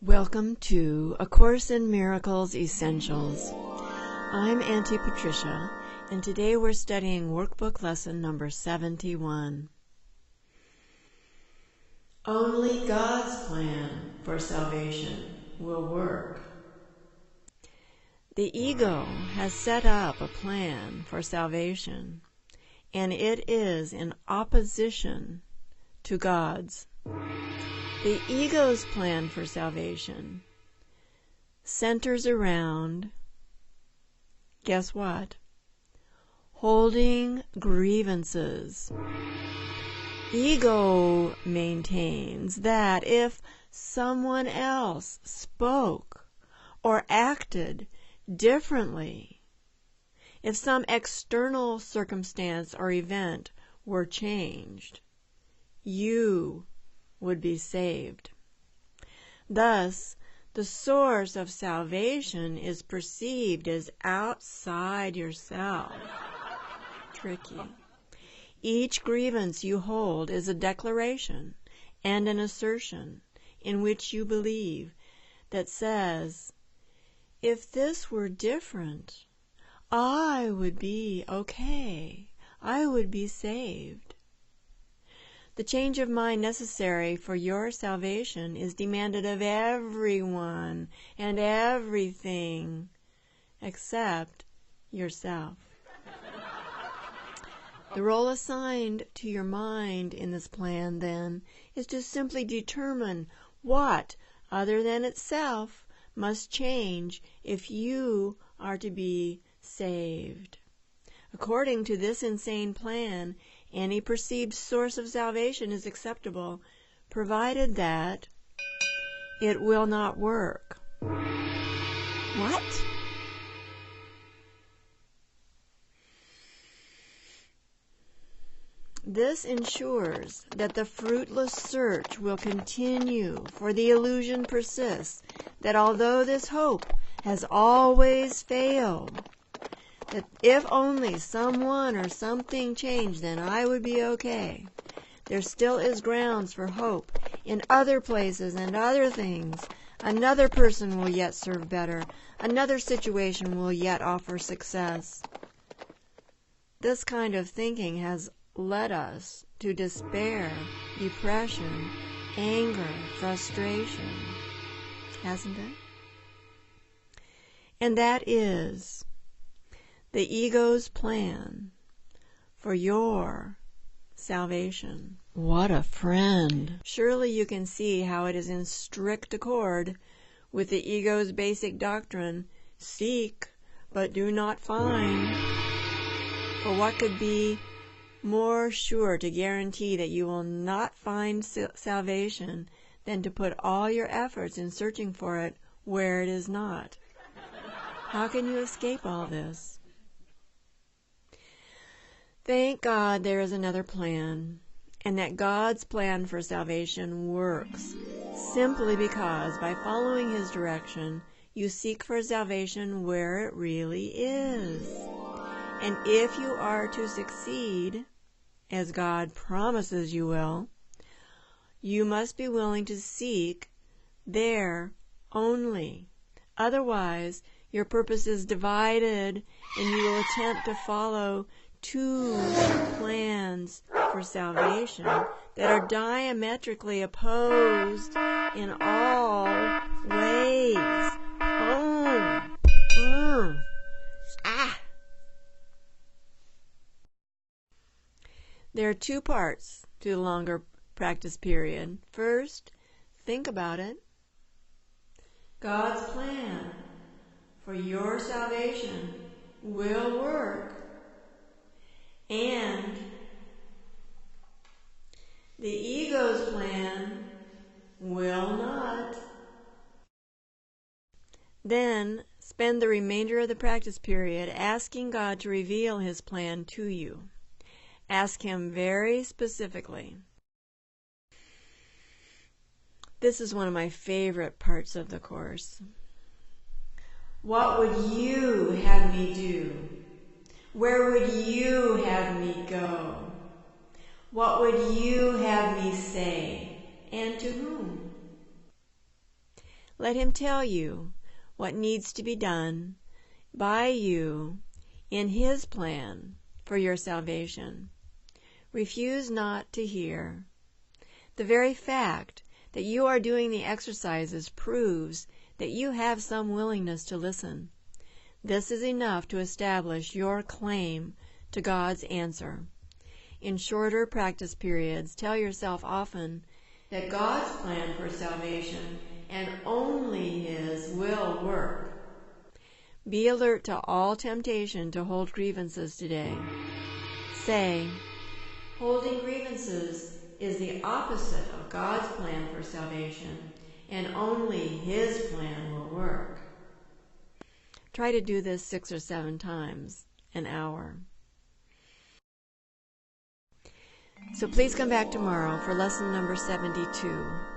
Welcome to A Course in Miracles Essentials. I'm Auntie Patricia, and today we're studying workbook lesson number 71. Only God's plan for salvation will work. The ego has set up a plan for salvation, and it is in opposition to God's. The ego's plan for salvation centers around, guess what? Holding grievances. Ego maintains that if someone else spoke or acted differently, if some external circumstance or event were changed, you would be saved. Thus, the source of salvation is perceived as outside yourself. Tricky. Each grievance you hold is a declaration and an assertion in which you believe that says, if this were different, I would be okay. I would be saved. The change of mind necessary for your salvation is demanded of everyone and everything except yourself. The role assigned to your mind in this plan, then, is to simply determine what, other than itself, must change if you are to be saved. According to this insane plan, any perceived source of salvation is acceptable, provided that it will not work. What? This ensures that the fruitless search will continue, for the illusion persists that although this hope has always failed, that if only someone or something changed, then I would be okay. There still is grounds for hope in other places and other things. Another person will yet serve better. Another situation will yet offer success. This kind of thinking has led us to despair, depression, anger, frustration, hasn't it? And that is the ego's plan for your salvation. What a friend. Surely you can see how it is in strict accord with the ego's basic doctrine, seek but do not find. For what could be more sure to guarantee that you will not find salvation than to put all your efforts in searching for it where it is not? How can you escape all this? Thank God there is another plan, and that God's plan for salvation works, simply because by following His direction, you seek for salvation where it really is. And if you are to succeed, as God promises you will, you must be willing to seek there only. Otherwise, your purpose is divided, and you will attempt to follow two plans for salvation that are diametrically opposed in all ways. There are two parts to the longer practice period. First, think about it. God's plan for your salvation will work, and the ego's plan will not. Then spend the remainder of the practice period asking God to reveal His plan to you. Ask Him very specifically. This is one of my favorite parts of the Course. What would you have me do? Where would you have me go? What would you have me say? And to whom? Let Him tell you what needs to be done by you in His plan for your salvation. Refuse not to hear. The very fact that you are doing the exercises proves that you have some willingness to listen. This is enough to establish your claim to God's answer. In shorter practice periods, tell yourself often that God's plan for salvation and only His will work. Be alert to all temptation to hold grievances today. Say, holding grievances is the opposite of God's plan for salvation, and only His plan will work. Try to do this 6 or 7 times an hour. So please come back tomorrow for lesson number 72.